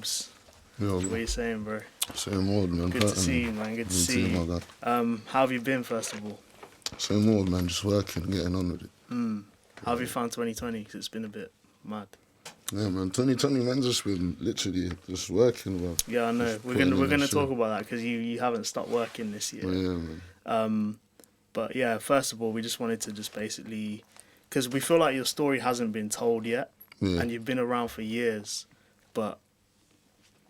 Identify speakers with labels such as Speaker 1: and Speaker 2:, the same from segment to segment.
Speaker 1: Abs.
Speaker 2: Yo,
Speaker 1: What are you saying, bro?
Speaker 2: same old, man.
Speaker 1: Good to see you, man. Good to see you.
Speaker 2: My guy.
Speaker 1: How have you been, first of all?
Speaker 2: Same old, man. Just working, getting on with it.
Speaker 1: How have you found 2020? Because it's been a bit mad.
Speaker 2: Yeah, man. 2020, man, just been literally just working, bro.
Speaker 1: Yeah, I know.
Speaker 2: Just
Speaker 1: We're
Speaker 2: putting in
Speaker 1: gonna
Speaker 2: the
Speaker 1: talk
Speaker 2: shit.
Speaker 1: about that because you haven't stopped working this year.
Speaker 2: Yeah, man.
Speaker 1: But yeah, first of all, we just wanted to just basically, because we feel like your story hasn't been told yet,
Speaker 2: Yeah.
Speaker 1: and you've been around for years, but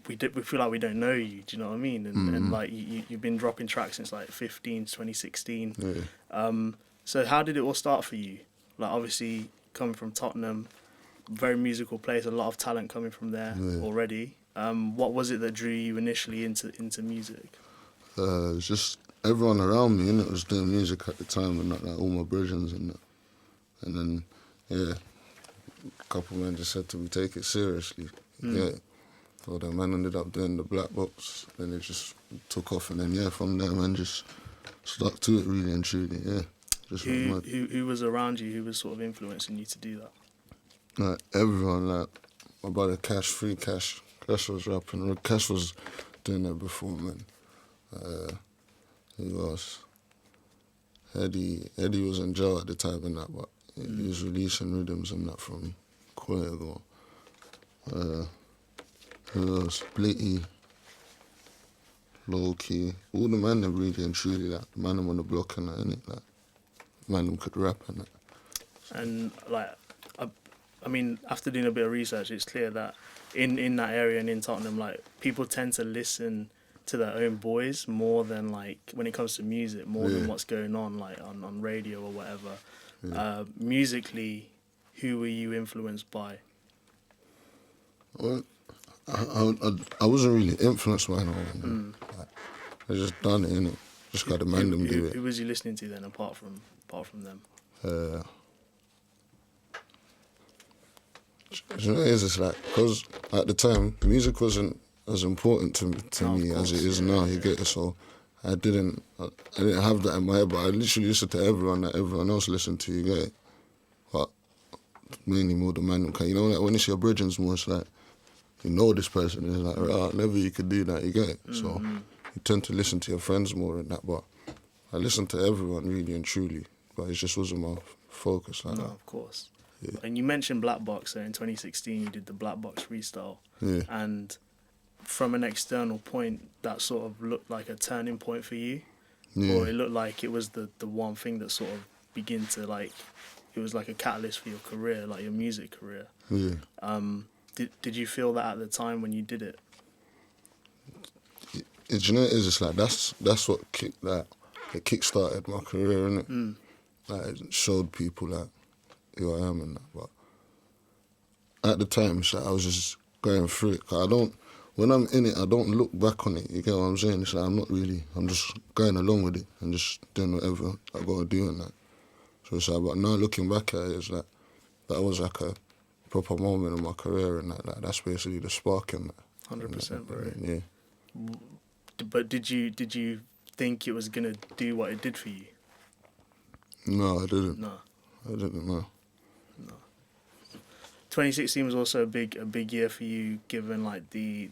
Speaker 1: we feel like we don't know you. Do you know what I mean? And like you've been dropping tracks since like 2016.
Speaker 2: Yeah.
Speaker 1: So how did it all start for you? Like obviously coming from Tottenham, very musical place, a lot of talent coming from there already. What was it that drew you initially into music?
Speaker 2: It's just everyone around me, innit, was doing music at the time, and like all my brethren and that. And then, yeah, a couple men just said to me, take it seriously. Yeah. So then man ended up doing the Blackbox, then it just took off, and then yeah, from there man just stuck to it really and truly, yeah. Just
Speaker 1: Who was around you? Who was sort of influencing you to do that?
Speaker 2: like everyone, like my brother Cash, Cash was rapping, Cash was doing that before, man. Who else? Eddie was in jail at the time and that, but he was releasing rhythms and that from quite ago. Who else? Blitty, Low Key, all the man them really and truly, like the man them on the block and that, innit? Like, man them could rap and that.
Speaker 1: And like, I mean, after doing a bit of research, it's clear that in that area and in Tottenham, like people tend to listen to their own boys more than like when it comes to music, more than what's going on like on radio or whatever.
Speaker 2: Yeah.
Speaker 1: Musically, who were you influenced by?
Speaker 2: Well, I wasn't really influenced by no one. Like, I just done it, innit? Just got to man them do it.
Speaker 1: Who was you listening to then, apart from them?
Speaker 2: You know, it's just like, because at the time, music wasn't as important to me as it is now, you get it? So I didn't have that in my head, but I literally listened to everyone that everyone else listened to, you get it? But mainly more the man, you know, like when it's your brethrens more, it's like, you know this person, is like, right, never you could do that, you get it? So you tend to listen to your friends more and that, but I listened to everyone really and truly, but it just wasn't my focus like
Speaker 1: No,
Speaker 2: that.
Speaker 1: of course.
Speaker 2: Yeah.
Speaker 1: And you mentioned Blackbox, so in 2016 you did the Blackbox Freestyle.
Speaker 2: Yeah.
Speaker 1: And from an external point, that sort of looked like a turning point for you?
Speaker 2: Yeah.
Speaker 1: Or it looked like it was the one thing that sort of began to like, it was like a catalyst for your career, like your music career.
Speaker 2: Yeah.
Speaker 1: Did you feel that at the time when you did it?
Speaker 2: You know, it's just like, that's what it kick-started my career, innit? Like, it showed people, like, who I am and that, but at the time, it's like I was just going through it. 'Cause when I'm in it, I don't look back on it, you get what I'm saying? It's like I'm just going along with it and just doing whatever I gotta do and that. So it's like, but now looking back at it, it's like, that was like a proper moment in my career and that, like, that's basically the spark in that.
Speaker 1: 100%, bro.
Speaker 2: Yeah.
Speaker 1: But did you think it was gonna do what it did for you?
Speaker 2: No, I didn't.
Speaker 1: No.
Speaker 2: I didn't know.
Speaker 1: 2016 was also a big year for you, given like the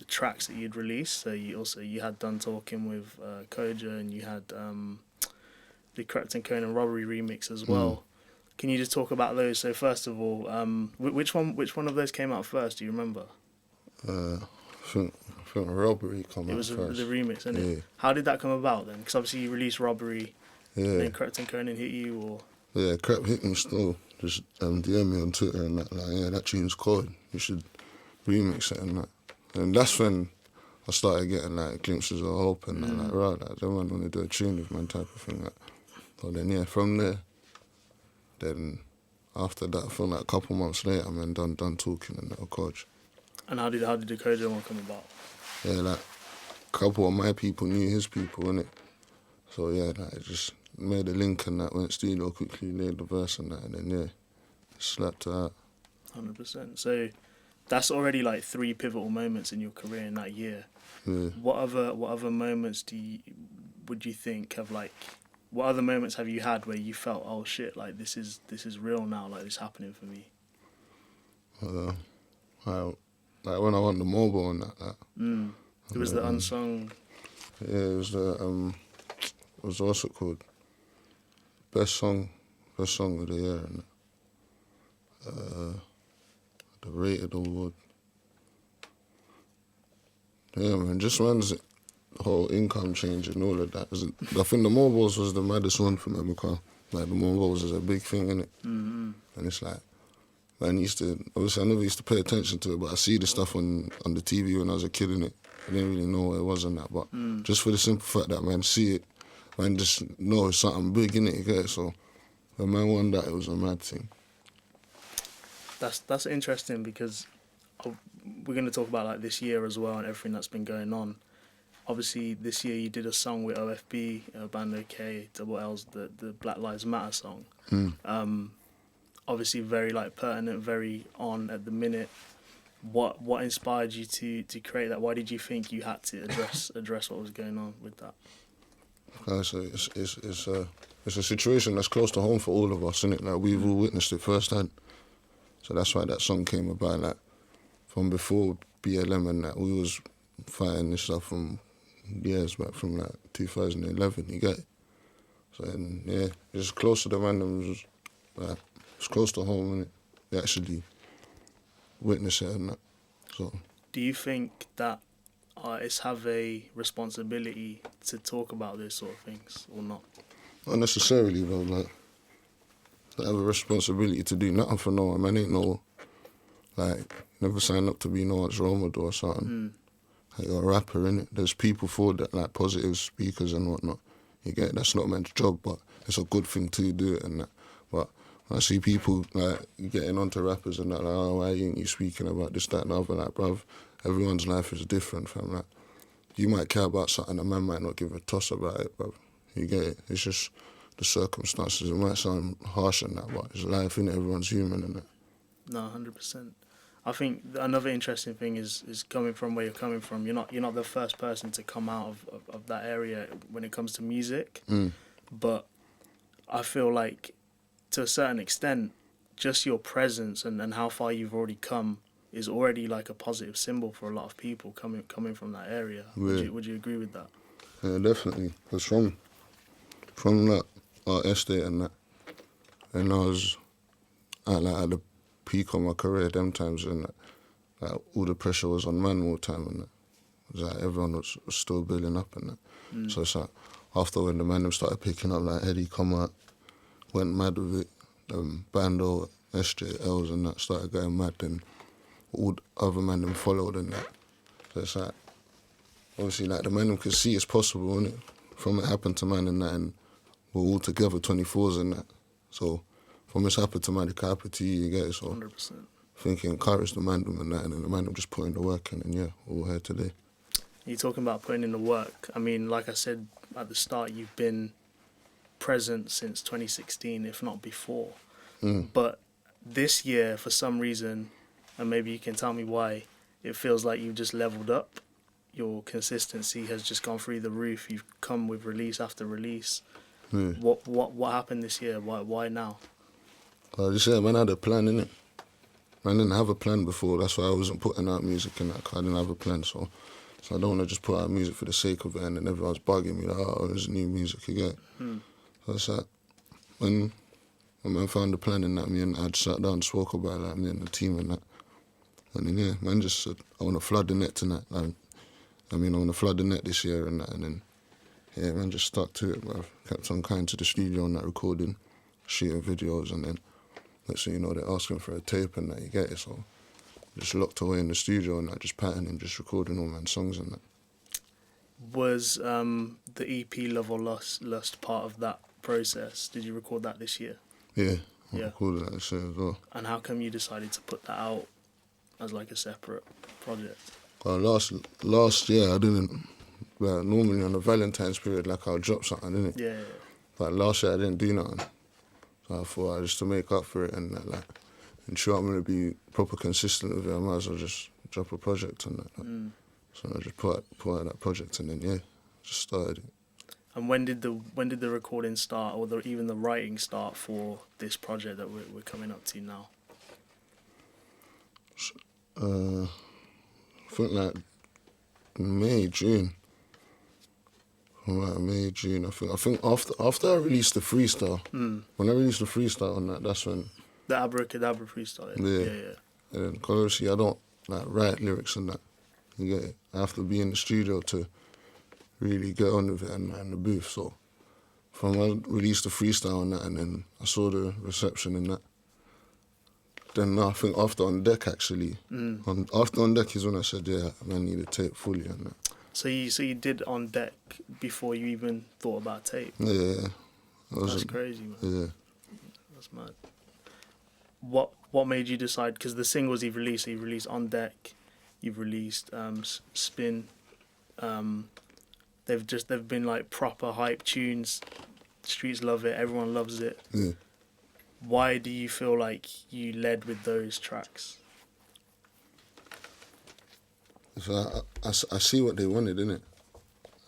Speaker 1: tracks that you'd released. So you had Done Talking with Koja, and you had the Krypton Conan Robbery remix as well. Can you just talk about those? So first of all, which one of those came out first? Do you remember?
Speaker 2: I think Robbery came out
Speaker 1: It was
Speaker 2: first.
Speaker 1: the remix, isn't it?
Speaker 2: Yeah.
Speaker 1: How did that come about then? Because obviously you released Robbery,
Speaker 2: Yeah.
Speaker 1: and then Krypton Conan hit you, or
Speaker 2: Yeah, Crap hit me still. Just DM me on Twitter and that, like, yeah, that tune's cold. You should remix it and that. And that's when I started getting like glimpses of hope and that, like, right, like, everyone want to do a tune with man type of thing. Like. So then, yeah, from there, then after that, I feel like a couple months later, man, done talking and that, coach.
Speaker 1: And how did the Koja one come about?
Speaker 2: Yeah, like, a couple of my people knew his people, innit? So yeah, like, it just made a link and that, went studio quickly, laid the verse and that, and then yeah, slapped it out.
Speaker 1: 100%. So that's already like 3 pivotal moments in your career in that year.
Speaker 2: Yeah.
Speaker 1: What other moments would you think have like, what other moments have you had where you felt, oh shit, like this is real now, like this is happening for me?
Speaker 2: like when I won the mobile and that.
Speaker 1: It was the unsung.
Speaker 2: Yeah, it was what's it called? Best song of the year, and the rated award. Yeah, man, just man's whole income change and all of that. I think the mobiles was the maddest one for me because like the mobiles is a big thing, innit?
Speaker 1: Mm-hmm.
Speaker 2: And it's like, man, obviously I never used to pay attention to it, but I see the stuff on the TV when I was a kid, innit? I didn't really know what it was and that, but just for the simple fact that, man, see it, man, just know it's something big, innit? You get it? So when man won that, it was a mad thing.
Speaker 1: That's interesting because we're going to talk about like this year as well and everything that's been going on. Obviously, this year you did a song with OFB, Bando K, Double L's, the Black Lives Matter song. Obviously, very like pertinent, very on at the minute. What inspired you to create that? Why did you think you had to address what was going on with that?
Speaker 2: It's a situation that's close to home for all of us, innit? Like we've all witnessed it firsthand. So that's why that song came about. Like from before BLM and that, we was fighting this stuff from years back, from like 2011. You get it? So and yeah, it's close to the randoms. Like it's close to home, innit? You actually witness it and that. So
Speaker 1: do you think that artists have a responsibility to talk about this sort of things or not?
Speaker 2: Not necessarily, though. Like, they have a responsibility to do nothing for no one. Man, ain't no, like, never sign up to be no one's role model or something. Like, you're a rapper, innit? There's people for that, like, positive speakers and whatnot. You get it? That's not man's job, but it's a good thing to do it and that. But when I see people, like, getting onto rappers and that, like, oh, why ain't you speaking about this, that, and the other? Like, bruv, everyone's life is different, fam. Like, you might care about something, a man might not give a toss about it, bruv. You get it? It's just the circumstances. It might sound harsh and that, but it's life, innit? Everyone's human and that.
Speaker 1: No, 100%. I think another interesting thing is coming from where you're coming from. You're not the first person to come out of that area when it comes to music. But I feel like to a certain extent, just your presence and how far you've already come is already like a positive symbol for a lot of people coming from that area.
Speaker 2: Yeah.
Speaker 1: Would you agree with that?
Speaker 2: Yeah, definitely. Because from that art estate and that, and I was at the peak of my career them times, and like all the pressure was on man all the time, and that. It was like everyone was still building up and that. So it's like after when the man them started picking up, like Eddie come out, went mad with it, Bando, SJLs and that started going mad, then all the other men them followed and that. So it's like obviously like the men them could see it's possible, innit? From it happened to man and that, and we're all together 24s and that. So from it's happened to man, it can happen to you, you get it? So
Speaker 1: 100%.
Speaker 2: I think it encouraged the man them and that, and then the man them just put in the work, and then yeah, we're all here today.
Speaker 1: You're talking about putting in the work. I mean, like I said at the start, you've been present since 2016, if not before. But this year, for some reason, and maybe you can tell me why, it feels like you've just leveled up. Your consistency has just gone through the roof. You've come with release after release.
Speaker 2: Yeah.
Speaker 1: What happened this year? Why now?
Speaker 2: I just said, man, I had a plan, innit? Man, I didn't have a plan before. That's why I wasn't putting out music and that, 'cause I didn't have a plan. So I don't want to just put out music for the sake of it, and then everyone's bugging me like, oh, there's new music again. So it's like, when man found the plan in that, me and I just sat down and spoke about it, like me and the team and that. And then, yeah, man just said, I want to flood the net tonight. Like, I want to flood the net this year and that. And then, yeah, man just stuck to it, bro. Kept on kind to the studio and that, recording, shooting videos, and then next thing you know, they're asking for a tape and that, you get it. So just locked away in the studio and that, just patterning, just recording all man's songs and that.
Speaker 1: Was the EP Love or Lust part of that process? Did you record that this year?
Speaker 2: Yeah, I
Speaker 1: Yeah.
Speaker 2: recorded that this year as well.
Speaker 1: And how come you decided to put that out as like a separate project?
Speaker 2: Last year I didn't, like, normally on the Valentine's period, like I'll drop something, innit?
Speaker 1: Yeah.
Speaker 2: But last year I didn't do nothing. So I thought just to make up for it and that, like, ensure I'm going to be proper consistent with it, I might as well just drop a project on that. Like. So I just put out that project and then, yeah, just started it.
Speaker 1: And when did the recording start, or even the writing start for this project that we're coming up to now?
Speaker 2: think like May, June. Right, May, June. I think after I released the freestyle, when I released the freestyle on that, that's when
Speaker 1: The Abra Cadabra freestyle. Yeah.
Speaker 2: And then, cause obviously I don't like write lyrics and that. You get it. I have to be in the studio to really get on with it and the booth. So from I released the freestyle and that, and then I saw the reception and that. Then I think after On Deck actually, after On Deck is when I said, yeah, I need a tape fully and that.
Speaker 1: So you did On Deck before you even thought about tape.
Speaker 2: Yeah.
Speaker 1: That's crazy, man.
Speaker 2: Yeah.
Speaker 1: That's mad. What made you decide? Because the singles you've released On Deck, you've released Spin. They've been like proper hype tunes. Streets love it. Everyone loves it.
Speaker 2: Yeah.
Speaker 1: Why do you feel like you led with those tracks?
Speaker 2: So I see what they wanted, innit?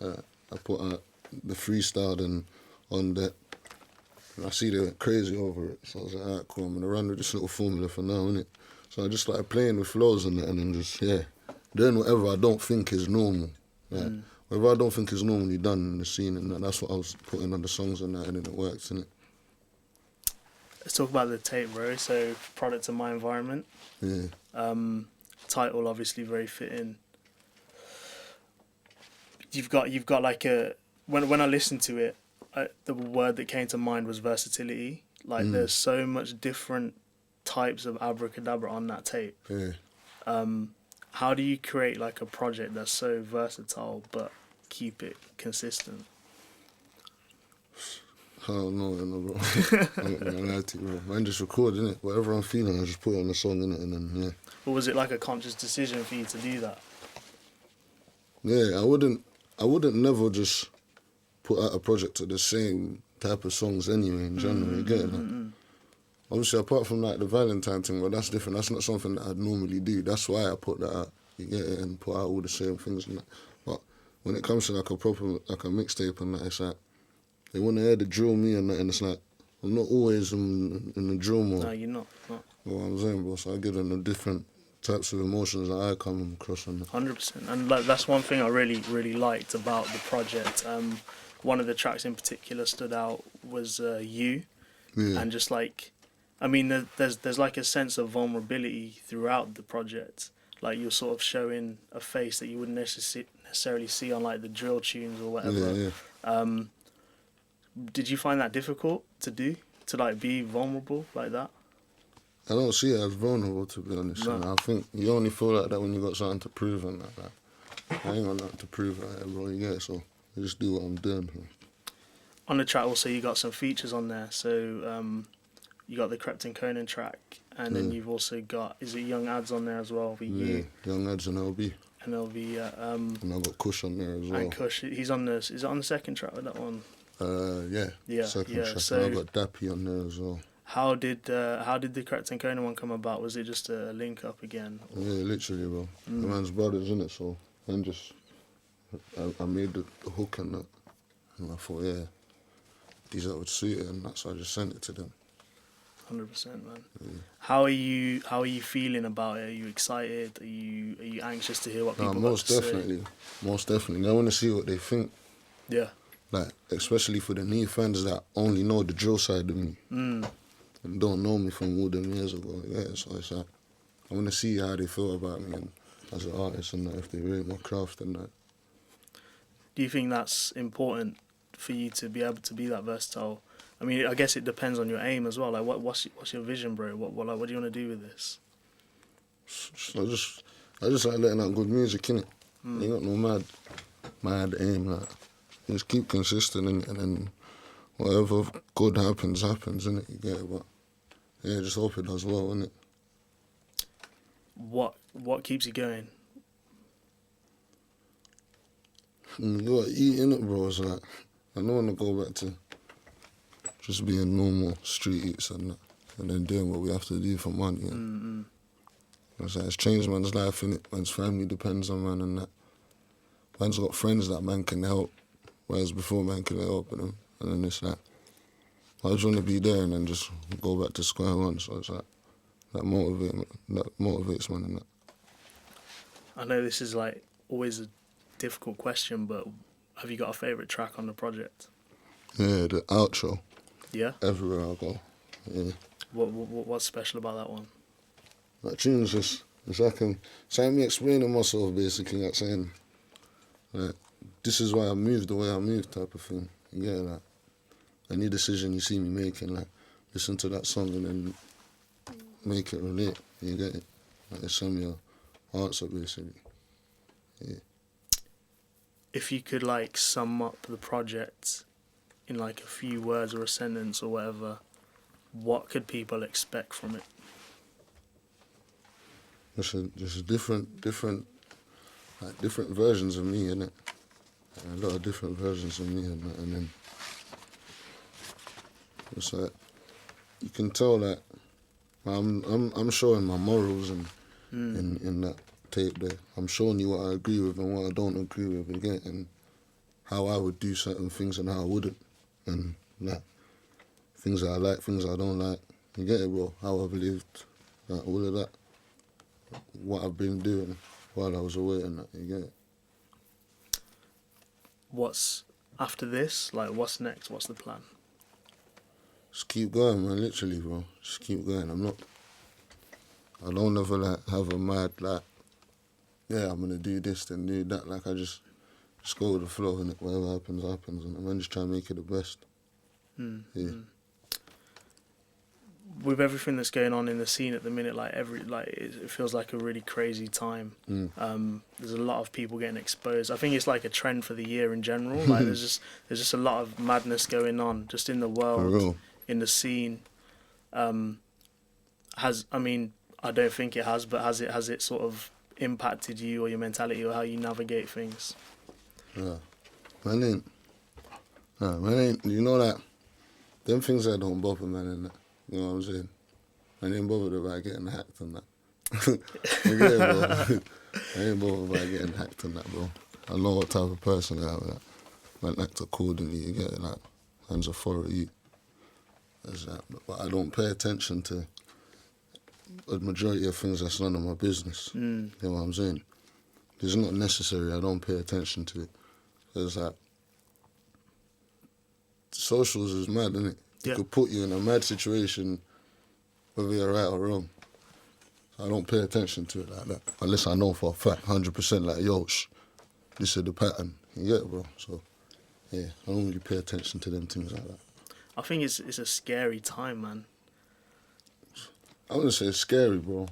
Speaker 2: I put out the freestyle and On Deck. And I see they went crazy over it. So I was like, alright, cool, I'm gonna run with this little formula for now, innit? So I just started playing with flows and that and then just, doing whatever I don't think is normal. Like, whatever I don't think is normally done in the scene and that's what I was putting on the songs and that, and then it works, innit?
Speaker 1: Let's talk about the tape, bro. So, Product of My Environment.
Speaker 2: Yeah.
Speaker 1: Title obviously very fitting. You've got like a when I listened to it, the word that came to mind was versatility. Like there's so much different types of Abra Cadabra on that tape.
Speaker 2: Yeah.
Speaker 1: How do you create like a project that's so versatile but keep it consistent?
Speaker 2: I don't know, bro. I'm not gonna lie to you, bro. Man, just record, innit? Whatever I'm feeling, I just put it on the song, innit? And then, yeah.
Speaker 1: Or was it like a conscious decision for you to do that?
Speaker 2: Yeah, I wouldn't never just put out a project of the same type of songs anyway, in general, you get it? Like, obviously, apart from like the Valentine thing, but that's different. That's not something that I'd normally do. That's why I put that out, you get it? And put out all the same things and that. But when it comes to like a proper, like a mixtape and that, it's like, they want to hear the drill me and that, and it's like, I'm not always in the drill mode.
Speaker 1: No, you're not.
Speaker 2: You know what I'm saying, bro? So I give them the different types of emotions that I come across on that.
Speaker 1: 100%. And like, that's one thing I really liked about the project. One of the tracks in particular stood out was You.
Speaker 2: Yeah.
Speaker 1: And just like, I mean, there's like a sense of vulnerability throughout the project. Like you're sort of showing a face that you wouldn't necessarily see on like the drill tunes or whatever.
Speaker 2: Yeah.
Speaker 1: Did you find that difficult to do? To like be vulnerable like that?
Speaker 2: I don't see it as vulnerable, to be honest.
Speaker 1: No.
Speaker 2: And I think you only feel like that when you got something to prove and that. Like, I ain't got nothing to prove like that, bro. You get it? So I just do what I'm doing. Bro.
Speaker 1: On the track also you got some features on there. So you got the Captain Conan track, and then you've also got, is it Young Ads on there as well?
Speaker 2: Young Ads and LB.
Speaker 1: And LB,
Speaker 2: and I got Kush on there as well.
Speaker 1: And Kush, he's on this. Is it on the second track with that one?
Speaker 2: Yeah. Second track.
Speaker 1: So
Speaker 2: and I got Dappy on there as well.
Speaker 1: How did the Captain Conan one come about? Was it just a link up again? Or?
Speaker 2: Yeah, literally, bro. The man's brothers, innit? So man, I made the hook and that, and I thought, yeah, these that would suit it, and that's why I just sent it to them.
Speaker 1: 100%, man. Yeah. How are you feeling about it? Are you excited? Are you anxious to hear what people
Speaker 2: most definitely. Say? Most definitely. I want to see what they think.
Speaker 1: Yeah.
Speaker 2: Like, especially for the new fans that only know the drill side of me and don't know me from all them years ago. Yeah, so it's like, I want to see how they feel about me and as an artist and that, if they rate my craft and that.
Speaker 1: Do you think that's important for you to be able to be that versatile? I mean, I guess it depends on your aim as well. Like, what's your vision, bro? What do you want to do with this?
Speaker 2: I just like letting out good music, innit? Ain't got no mad aim, like. Just keep consistent and then whatever good happens, innit? You get it? But yeah, just hope it does well, innit?
Speaker 1: What keeps you going?
Speaker 2: You gotta eat, innit, bro? It's like, I don't want to go back to just being normal street eats and that, and then doing what we have to do for money. And it's changed man's life, innit? Man's family depends on man and that. Man's got friends that man can help. Whereas before, man, could help them, and then it's like, I just want to be there and then just go back to square one. So it's like, that motivates man and that.
Speaker 1: I know this is like always a difficult question, but have you got a favourite track on the project?
Speaker 2: Yeah, the outro.
Speaker 1: Yeah?
Speaker 2: Everywhere I go. Yeah.
Speaker 1: What's special about that one?
Speaker 2: That tune's just, it's like me explaining myself basically, like saying, like, this is why I moved the way I moved type of thing. You get it? Like, any decision you see me making, like, listen to that song and then make it relate. You get it? Like, it's some your answer basically. Yeah.
Speaker 1: If you could like sum up the project in like a few words or a sentence or whatever, what could people expect from it?
Speaker 2: Just different versions of me, innit? A lot of different versions of me and then it's like you can tell that I'm showing my morals and in that tape there. I'm showing you what I agree with and what I don't agree with again, and how I would do certain things and how I wouldn't, and like things that I like, things I don't like. You get it, bro? How I've lived, like all of that, what I've been doing while I was away and that. You get it?
Speaker 1: What's after this? Like, what's next? What's the plan?
Speaker 2: Just keep going, man. Literally, bro. Just keep going. I don't ever like have a mad like, yeah, I'm gonna do this then do that. Like I just go with the flow and whatever happens, happens, and I'm just trying to make it the best. Yeah.
Speaker 1: With everything that's going on in the scene at the minute, it feels like a really crazy time. There's a lot of people getting exposed. I think it's like a trend for the year in general. Like there's just a lot of madness going on just in the world, in the scene. I don't think it has, but has it sort of impacted you or your mentality or how you navigate things?
Speaker 2: Yeah, man ain't. You know that them things that don't bother man and that. You know what I'm saying? I ain't bothered about getting hacked and that. You get it, bro? I ain't bothered about getting hacked and that, bro. I know what type of person I am. Like, man act accordingly. You get it? Like, hands are for you. That's that. But I don't pay attention to the majority of things that's none of my business. You know what I'm saying? It's not necessary. I don't pay attention to it. It's like, socials is mad, isn't it? It could put you in a mad situation, whether you're right or wrong. So I don't pay attention to it like that. Unless I know for a fact, 100%, like, yo, this is the pattern. You get it, bro? So, yeah, I don't really pay attention to them things like that.
Speaker 1: I think it's a scary time, man.
Speaker 2: I wouldn't say it's scary, bro.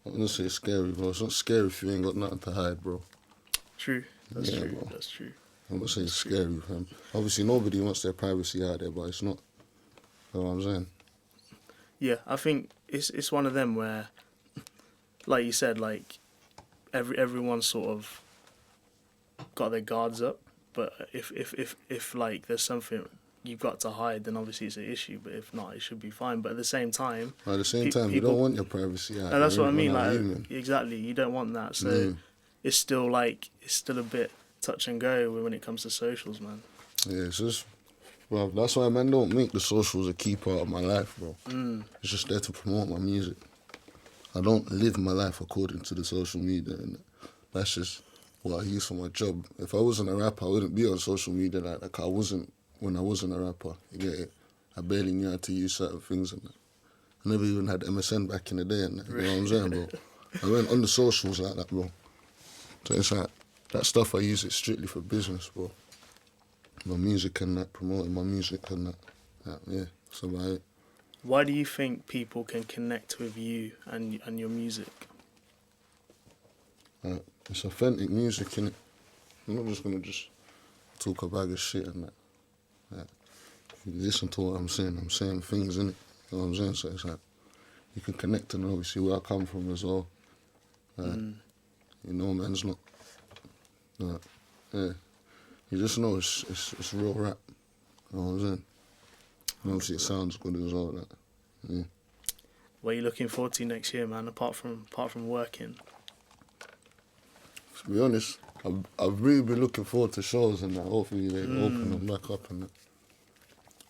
Speaker 2: It's not scary if you ain't got nothing to hide, bro.
Speaker 1: True. That's true.
Speaker 2: Bro.
Speaker 1: That's true.
Speaker 2: I'm not saying it's scary, fam. Obviously, nobody wants their privacy out there, but it's not. You know what I'm saying?
Speaker 1: Yeah, I think it's one of them where, like you said, like everyone's sort of got their guards up. But if like there's something you've got to hide, then obviously it's an issue. But if not, it should be fine. But at the same time,
Speaker 2: you don't want your privacy out.
Speaker 1: And that's what I mean. Like exactly, you don't want that. So it's still a bit touch and go when it comes to socials, man.
Speaker 2: Yeah, it's just, well, that's why man don't make the socials a key part of my life, bro. It's just there to promote my music. I don't live my life according to the social media, and that's just what I use for my job. If I wasn't a rapper, I wouldn't be on social media like I wasn't when I wasn't a rapper. You get it? I barely knew how to use certain things and that. I never even had MSN back in the day, and that, you know what I'm saying, bro? I went on the socials like that, bro. So it's like, that stuff I use it strictly for business, bro. My music and that, promoting my music and that. Yeah, that's about it.
Speaker 1: Why do you think people can connect with you and your music?
Speaker 2: It's authentic music, innit? I'm not just going to talk a bag of shit and that. If you listen to what I'm saying things, innit? You know what I'm saying? So it's like, you can connect and obviously where I come from as well. You know, man's not... yeah. You just know it's real rap. You know what I'm saying? And obviously it sounds good as well. That. Yeah.
Speaker 1: What are you looking forward to next year, man? Apart from working.
Speaker 2: To be honest, I've really been looking forward to shows and that. Hopefully they open them back up and that.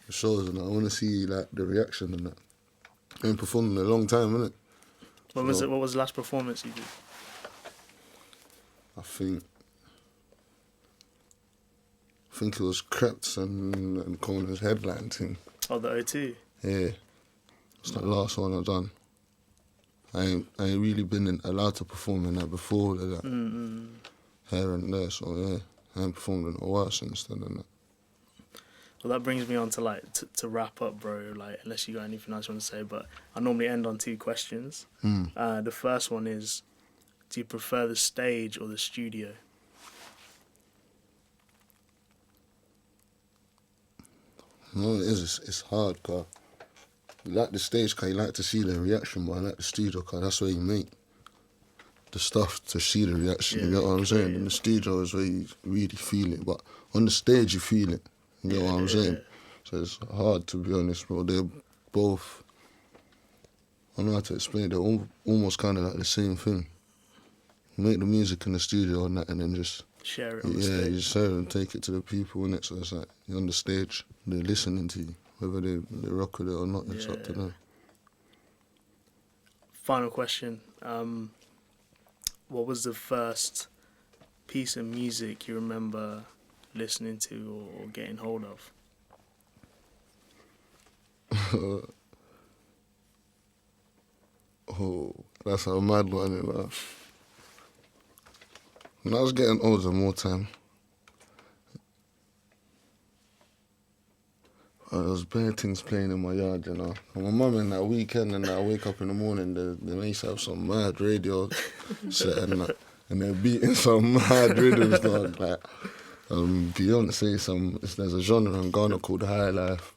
Speaker 2: The shows and that. I want to see like the reaction and that. I ain't performed in a long time, innit?
Speaker 1: What was the last performance you did?
Speaker 2: I think it was Kreps and Corner's headline thing.
Speaker 1: Oh, the O2?
Speaker 2: Yeah. It's the last one I've done. I ain't really been allowed to perform in that before that. Here and there, so yeah. I ain't performed in a while since then and that.
Speaker 1: Well, that brings me on to like to wrap up, bro. Like, unless you got anything else you want to say, but I normally end on 2 questions. The first one is, do you prefer the stage or the studio?
Speaker 2: No, it is. It's hard, cause you like the stage, cause you like to see the reaction, but I like the studio, cause that's where you make the stuff to see the reaction.
Speaker 1: Yeah,
Speaker 2: you get what I'm saying?
Speaker 1: yeah.
Speaker 2: In the studio is where you really feel it, but on the stage you feel it. You get what I'm saying? So it's hard, to be honest, bro. They're both, I don't know how to explain it, they're almost kind of like the same thing. You make the music in the studio and that, and then just
Speaker 1: Share it on the stage.
Speaker 2: Yeah, you share it and take it to the people, innit? So it's like, you're on the stage, they're listening to you. Whether they rock with it or not, it's up to them.
Speaker 1: Final question. What was the first piece of music you remember listening to or getting hold of?
Speaker 2: Oh, that's a mad one, you know. When I was getting older, more time, there was bare things playing in my yard, you know. And my mum in that weekend and I wake up in the morning, they used to have some mad radio set and that, and they're beating some mad rhythms, dog. Like Beyonce, there's a genre in Ghana called High Life.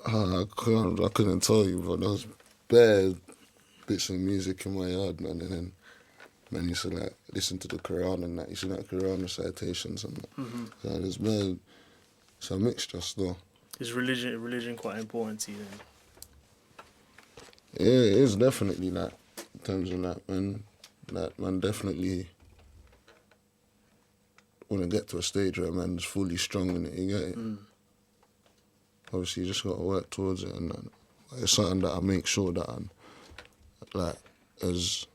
Speaker 2: I couldn't tell you, but there was bare bits of music in my yard, man, and then man used to like listen to the Quran and that. You see like Quran recitations and that. So there's bare. It's a mixture still.
Speaker 1: Is religion quite important to you then?
Speaker 2: Yeah, it is definitely that. In terms of that, man. That man definitely want to get to a stage where man's fully strong in it. You get it. Obviously, you just got to work towards it, and it's something that I make sure that I'm like as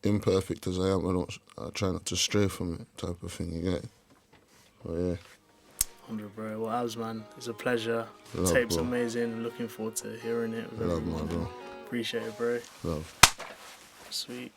Speaker 2: imperfect as I am. I try not to stray from it, type of thing. You get it. So yeah.
Speaker 1: 100, bro. Well, Abs, man, it's a pleasure.
Speaker 2: Love,
Speaker 1: Tape's
Speaker 2: bro.
Speaker 1: amazing. Looking forward to hearing it. With
Speaker 2: Love,
Speaker 1: everyone.
Speaker 2: my bro.
Speaker 1: Appreciate it, bro.
Speaker 2: Love.
Speaker 1: Sweet.